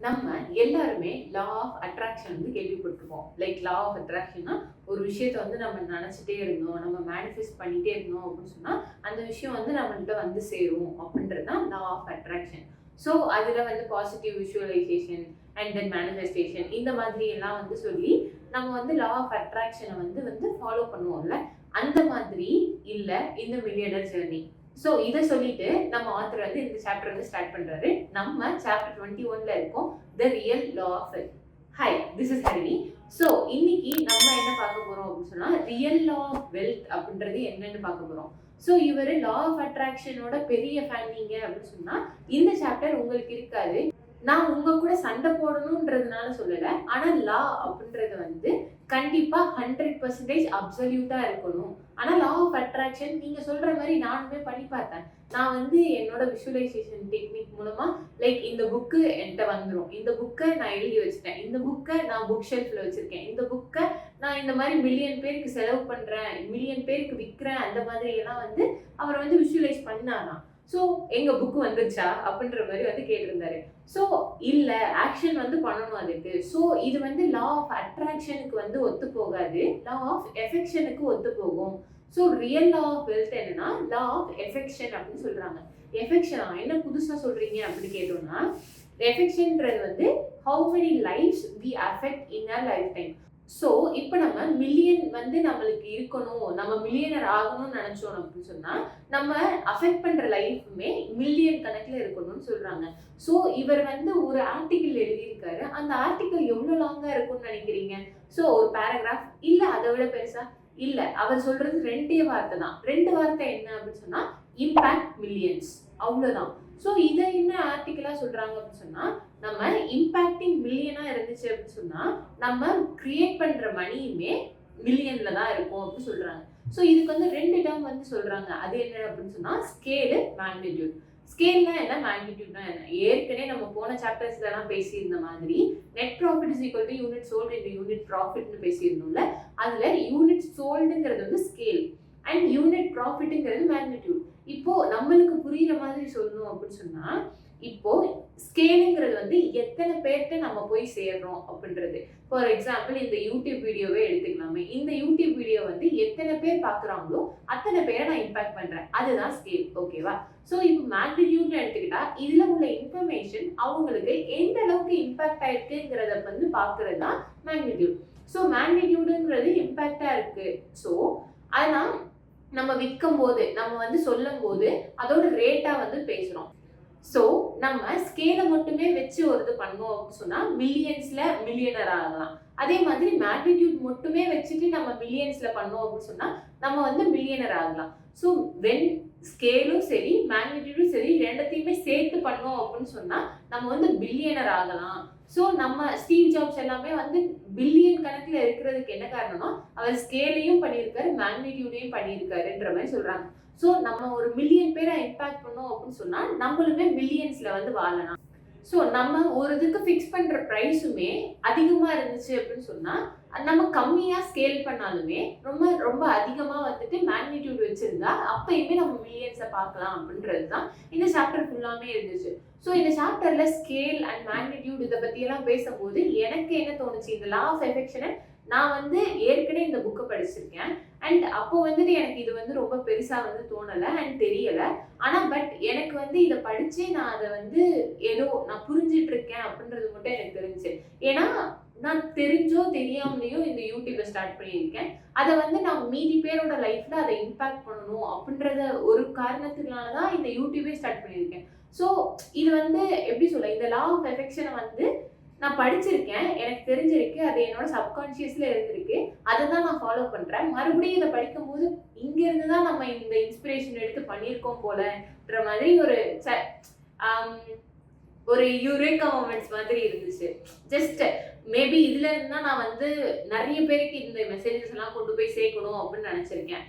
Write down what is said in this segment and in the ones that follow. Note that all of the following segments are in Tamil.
நம்ம எல்லாருமே லா ஆஃப் அட்ராக்ஷன் வந்து கேள்விப்பட்டிருப்போம். லைக் லா ஆஃப் அட்ராக்ஷன்னா ஒரு விஷயத்த வந்து நம்ம நினச்சிட்டே இருந்தோம், நம்ம மேனிஃபெஸ்ட் பண்ணிட்டே இருந்தோம் அப்படின்னு சொன்னா அந்த விஷயம் வந்து நம்மள்ட்ட வந்து சேரும் அப்படின்றது தான் லா ஆஃப் அட்ராக்ஷன். ஸோ அதில் வந்து positive visualisation and then manifestation இந்த மாதிரி எல்லாம் வந்து சொல்லி நம்ம வந்து லா ஆஃப் அட்ராக்ஷனை வந்து வந்து ஃபாலோ பண்ணுவோம்ல. அந்த மாதிரி இல்லை இந்த மில்லியனர் ஜெர்னி. ஸோ இதை சொல்லிட்டு நம்ம ஆத்தர் வந்து இந்த சாப்டர் வந்து ஸ்டார்ட் பண்றாரு. நம்ம சாப்டர் 21ல இருக்கோம், the real law of wealth. Hi, this is Harini. So இன்னைக்கு நம்ம என்ன பார்க்க போறோம் அப்படின்னு சொன்னா ரியல் லா ஆஃப் வெல்த் அப்படின்றது என்னன்னு பார்க்க போறோம். ஸோ இவர் லா ஆஃப் அட்ராக்ஷனோட பெரிய ஃபேன் நீங்க அப்படின்னு சொன்னா இந்த சாப்டர் உங்களுக்கு இருக்காது. நான் உங்க கூட சண்டை போடணும்ன்றதுனால சொல்லல, ஆனா லா அப்படின்றது வந்து கண்டிப்பா 100% அப்சல்யூட்டா இருக்கணும். ஆனா லா ஆஃப் அட்ராக்ஷன் நீங்க சொல்ற மாதிரி நானுமே பண்ணி பார்த்தேன். நான் வந்து என்னோட விஷுவலைசேஷன் டெக்னிக் மூலமா லைக் இந்த புக்கு என்கிட்ட வந்துடும், இந்த புக்கை நான் எழுதி வச்சுட்டேன், இந்த புக்கை நான் புக் ஷெல்ஃப்ல வச்சிருக்கேன், இந்த புக்கை நான் இந்த மாதிரி மில்லியன் பேருக்கு செலவு பண்றேன், மில்லியன் பேருக்கு விற்கிறேன், அந்த மாதிரி எல்லாம் வந்து அவர் வந்து விஷுவலைஸ் பண்ணாராம். ஸோ எங்க புக்கு வந்துருச்சா அப்படின்ற மாதிரி வந்து கேட்டிருந்தாரு. ஸோ இல்லை, ஆக்ஷன் வந்து பண்ணணும் அதுக்கு. ஸோ இது வந்து லா ஆஃப் அட்ராக்ஷனுக்கு வந்து ஒத்து போகாது, லா ஆஃப் எஃபெக்ஷனுக்கு ஒத்து போகும். So real law of wealth என்னன்னா லா ஆஃப் எஃபெக்ஷன் அப்படின்னு சொல்றாங்க. எஃபெக்ஷனா என்ன புதுசா சொல்றீங்க அப்படின்னு கேட்டோம்னா, எஃபெக்ஷன்ன்றது வந்து how many lifes we affect in a life time. So இப்போ நம்ம மில்லியன் வந்து நம்மளுக்கு இருக்கணும், நம்ம மில்லியனர் ஆகணும்னு நினைச்சோம் அப்படின்னு சொன்னா நம்ம அஃபெக்ட் பண்ற லைஃப்மே மில்லியன் கணக்குல இருக்கணும்னு சொல்றாங்க. ஸோ இவர் வந்து ஒரு ஆர்டிகிள் எழுதியிருக்காரு. அந்த ஆர்டிகிள் எவ்வளவு லாங்கா இருக்கும்னு நினைக்கிறீங்க? ஸோ ஒரு பேராகிராஃப் இல்ல, அதை விட பெருசா இல்ல. அவர் சொல்றது ரெண்டே வார்த்தை தான். ரெண்டு வார்த்தை என்ன அப்படின்னு சொன்னா இம்பாக்ட் மில்லியன்ஸ், அவ்வளவுதான். ஸோ இதை என்ன ஆர்டிகிளா சொல்றாங்க அப்படின்னு சொன்னா, நம்ம இம்பாக்டிங் மில்லியனா இருந்துச்சு அப்படின்னு சொன்னா நம்ம கிரியேட் பண்ற மணியுமே மில்லியன்ல தான் இருக்கும் அப்படின்னு சொல்றாங்க. ஸோ இதுக்கு வந்து ரெண்டு டேர்ம் வந்து சொல்றாங்க. அது என்ன அப்படின்னு சொன்னா ஸ்கேலு, மேக்னிடியூட். ஸ்கேல்னா என்ன, மேக்னிடியூட்னா என்ன? ஏற்கனவே நம்ம போன சாப்டர்ஸ்ல எல்லாம் பேசியிருந்த மாதிரி net profit is equal to unit sold into unit ப்ராஃபிட்னு பேசியிருந்தோம்ல. அதுல யூனிட் சோல்டுங்கிறது வந்து ஸ்கேல் அண்ட் யூனிட் ப்ராஃபிட்ங்கிறது மேக்னிடியூட். இப்போ நம்மளுக்கு புரியுற மாதிரி சொல்லணும் அப்படின்னு சொன்னா, இப்போ ஸ்கேலுங்கிறது வந்து எத்தனை பேர்கிட்ட நம்ம போய் சேர்றோம் அப்படின்றது. ஃபார் எக்ஸாம்பிள் இந்த யூடியூப் வீடியோவே எடுத்துக்கலாமே. இந்த யூடியூப் வீடியோ வந்து எத்தனை பேர் பார்க்குறாங்களோ அத்தனை பேரை நான் இம்பாக்ட் பண்றேன், அதுதான் ஸ்கேல். ஓகேவா? ஸோ இப்போ மேக்னிடியூட்னு எடுத்துக்கிட்டா இதுல உள்ள இன்ஃபர்மேஷன் அவங்களுக்கு எந்த அளவுக்கு இம்பாக்ட் ஆயிருக்குங்கிறத வந்து பார்க்கறது தான் மேக்னிடியூட். ஸோ மேக்னிடியூடுங்கிறது இம்பாக்டா இருக்கு. ஸோ அதனால் நம்ம விற்கும் போது, நம்ம வந்து சொல்லும் போது அதோட ரேட்டா வந்து பேசுறோம். ஸோ நம்ம ஸ்கேலை மட்டுமே வச்சு ஒரு இது பண்ணோம் அப்படின்னு சொன்னா மில்லியன்ஸ்ல மில்லியனர் ஆகலாம். அதே மாதிரி மேக்னிடியூட் மட்டுமே வச்சுட்டு நம்ம மில்லியன்ஸ்ல பண்ணோம் அப்படின்னு சொன்னா நம்ம வந்து மில்லியனர் ஆகலாம். ஸோ வென் ஸ்கேலும் சரி மேக்னிடியூடும் சரி ரெண்டத்தையுமே சேர்த்து பண்ணோம் அப்படின்னு சொன்னா நம்ம வந்து பில்லியனர் ஆகலாம். ஸோ நம்ம ஸ்டீவ் ஜாப்ஸ் எல்லாமே வந்து பில்லியன் கணக்குல இருக்கிறதுக்கு என்ன காரணம்னா அவர் ஸ்கேலையும் பண்ணியிருக்காரு, மேக்னிடியூடையும் பண்ணியிருக்காருன்ற மாதிரி சொல்றாங்க. ஸோ நம்ம ஒரு மில்லியன் பேரை இம்பாக்ட் பண்ணோம் அப்படின்னு சொன்னா நம்மளுமே மில்லியன்ஸ்ல வந்து வாழலாம். ஸோ நம்ம ஒரு இதுக்கு ஃபிக்ஸ் பண்ற ப்ரைஸுமே அதிகமா இருந்துச்சு அப்படின்னு சொன்னா நம்ம கம்மியா ஸ்கேல் பண்ணாலுமே ரொம்ப ரொம்ப அதிகமா வந்துட்டு மேக்னிடியூட் வச்சிருந்தா அப்பயுமே நம்ம மில்லியன்ஸை பார்க்கலாம் அப்படின்றது தான் இந்த சாப்டர் ஃபுல்லாமே இருந்துச்சு. ஸோ இந்த சாப்டர்ல ஸ்கேல் அண்ட் மேக்னிடியூட் இதை பத்தி எல்லாம் பேசும்போது எனக்கு என்ன தோணுச்சு, இந்த லா ஆஃப் எஃபெக்ஷனை நான் வந்து ஏற்கனவே இந்த புக்கை படிச்சிருக்கேன். அண்ட் அப்போ வந்துட்டு எனக்கு இது வந்து ரொம்ப பெருசா வந்து தோணலை அண்ட் தெரியலை. ஆனா பட் எனக்கு வந்து இதை படிச்சு நான் அதை வந்து ஏதோ நான் புரிஞ்சிட்டு இருக்கேன் அப்படின்றது மட்டும் எனக்கு தெரிஞ்சு. ஏன்னா நான் தெரிஞ்சோ தெரியாமலையோ இந்த யூடியூப்பை ஸ்டார்ட் பண்ணியிருக்கேன். அதை வந்து நான் மீதி பேரோட லைஃப்ல அதை இம்பாக்ட் பண்ணணும் அப்படின்றத ஒரு காரணத்துனால தான் இந்த யூடியூபே ஸ்டார்ட் பண்ணியிருக்கேன். ஸோ இது வந்து எப்படி சொல்ல, இந்த லா ஆஃப் எஃபெக்ஷனை வந்து நான் படிச்சிருக்கேன், எனக்கு தெரிஞ்சிருக்கு, அது என்னோட சப்கான்ஷியஸ்ல இருந்திருக்கு, அதை தான் நான் ஃபாலோ பண்றேன். மறுபடியும் இதை படிக்கும்போது இங்க இருந்து தான் நம்ம இந்த இன்ஸ்பிரேஷன் எடுத்து பண்ணியிருக்கோம் போலன்ற மாதிரி ஒரு யூரேக்கா மொமெண்ட்ஸ் மாதிரி இருந்துச்சு. ஜஸ்ட் மேபி இதுல இருந்தா நான் வந்து நிறைய பேருக்கு இந்த மெசேஜஸ் எல்லாம் கொண்டு போய் சேர்க்கணும் அப்படின்னு நினைச்சிருக்கேன்.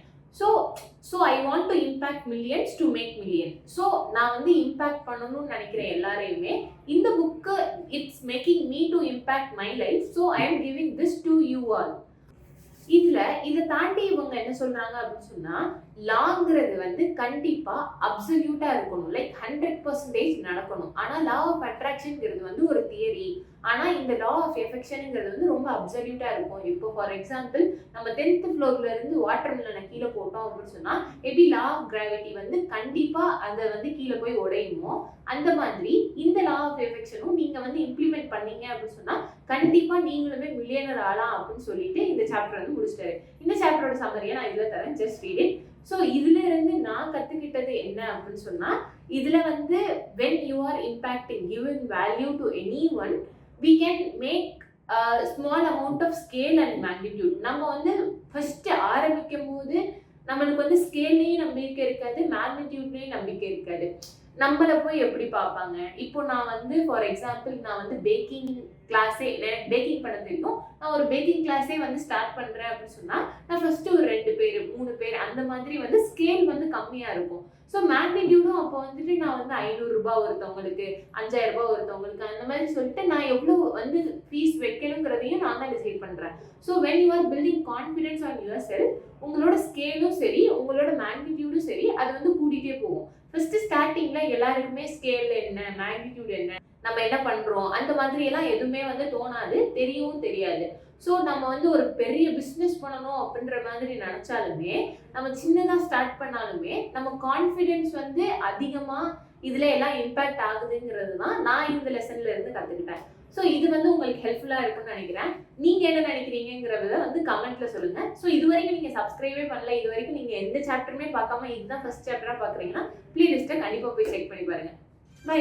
So I want to impact millions to make million. So நான் வந்து இம்பாக்ட் பண்ணணும்னு நினைக்கிறேன் எல்லாரையுமே. இந்த book it's making me to impact my life. So I am giving this to you all. இதை தாண்டி இவங்க என்ன சொல்றாங்க அப்படின்னு சொன்னா, லாங்கிறது வந்து கண்டிப்பா அப்சல்யூட்டா இருக்கணும். லைக் 100% நடக்கணும். ஆனா லா ஆஃப் அட்ராக்ஷன்ங்கிறது வந்து ஒரு தியரி. ஆனா இந்த லா ஆஃப் எஃபெக்ஷன்ங்கிறது வந்து ரொம்ப அப்சல்யூட்டா இருக்கும். இப்போ ஃபார் எக்ஸாம்பிள் நம்ம 10th ஃப்ளோர்ல இருந்து வாட்டர் மில்லனை கீழே போட்டோம் அப்படின்னு சொன்னா, எப்படி லா ஆஃப் கிராவிட்டி வந்து கண்டிப்பா அதை வந்து கீழே போய் உடையுமோ, அந்த மாதிரி இந்த லா ஆஃப் எஃபெக்ஷனும் நீங்க வந்து இம்ப்ளிமெண்ட் பண்ணீங்க அப்படின்னு சொன்னா கண்டிப்பா நீங்களுமே மில்லியனர் ஆகலாம் அப்படின்னு சொல்லிட்டு இந்த சாப்டர் வந்து முடிச்சிட்டாரு. இந்த சாப்டரோட சம்மரியை நான் இதுல தரேன், ஜஸ்ட் ரீட் இட். ஸோ இதுல இருந்து நான் கத்துக்கிட்டது என்ன அப்படின்னு சொன்னா, இதுல வந்து when you are impacting, giving value to anyone, we can make a small amount of scale and magnitude. நம்ம வந்து ஃபர்ஸ்ட் ஆரம்பிக்கும் போது நம்மளுக்கு வந்து ஸ்கேல்லையும் நம்பிக்கை இருக்காது, மேக்னிடியூட்லையும் நம்பிக்கை இருக்காது. நம்மளை போய் எப்படி பார்ப்பாங்க? இப்போ நான் வந்து ஃபார் எக்ஸாம்பிள் நான் வந்து பேக்கிங் கிளாஸே, எனக்கு பேக்கிங் பண்ண தெரியும், நான் ஒரு பேக்கிங் கிளாஸே வந்து ஸ்டார்ட் பண்றேன் அப்படின்னு சொன்னா நான் ஃபர்ஸ்ட் ஒரு 2 பேர் 3 பேர் அந்த மாதிரி வந்து ஸ்கேல் வந்து கம்மியா இருக்கும். ஸோ மேக்னிடியூடும் அப்போ வந்துட்டு நான் வந்து 500 ரூபாய் ஒருத்தவங்களுக்கு, 5000 ரூபாய் ஒருத்தவங்களுக்கு, அந்த மாதிரி சொல்லிட்டு நான் எவ்வளோ வந்து ஃபீஸ் வைக்கணுங்கிறதையும் நான் தான் டிசைட் பண்றேன். So when you are building confidence on your self, உங்களோட ஸ்கேலும் சரி உங்களோட மேக்னிடியூடும் சரி அது வந்து கூட்டிகிட்டே போகும். ஃபர்ஸ்ட் ஸ்டார்டிங்ல எல்லாருக்குமே ஸ்கேல் என்ன, மேக்னிடியூட் என்ன, நம்ம என்ன பண்றோம் அந்த மாதிரி எல்லாம் எதுவுமே வந்து தோணாது, தெரியவும் தெரியாது. ஸோ நம்ம வந்து ஒரு பெரிய பிஸ்னஸ் பண்ணணும் அப்படின்ற மாதிரி நினைச்சாலுமே, நம்ம சின்னதா ஸ்டார்ட் பண்ணாலுமே நம்ம கான்ஃபிடென்ஸ் வந்து அதிகமா இதுல எல்லாம் இம்பாக்ட் ஆகுதுங்கிறது தான் நான் இந்த லெசன்ல இருந்து கத்துக்கிட்டேன். ஸோ இது வந்து உங்களுக்கு ஹெல்ப்ஃபுல்லா இருக்கும்னு நினைக்கிறேன். நீங்க என்ன நினைக்கிறீங்கிறத வந்து கமெண்ட்ல சொல்லுங்க. ஸோ இது வரைக்கும் நீங்க சப்ஸ்கிரைபே பண்ணல, இது வரைக்கும் நீங்க எந்த சாப்டருமே பார்க்காம இதுதான் ஃபர்ஸ்ட் சாப்டரா பாக்குறீங்கன்னா பிளேலிஸ்ட்டை கண்டிப்பா போய் செக் பண்ணி பாருங்க. பை.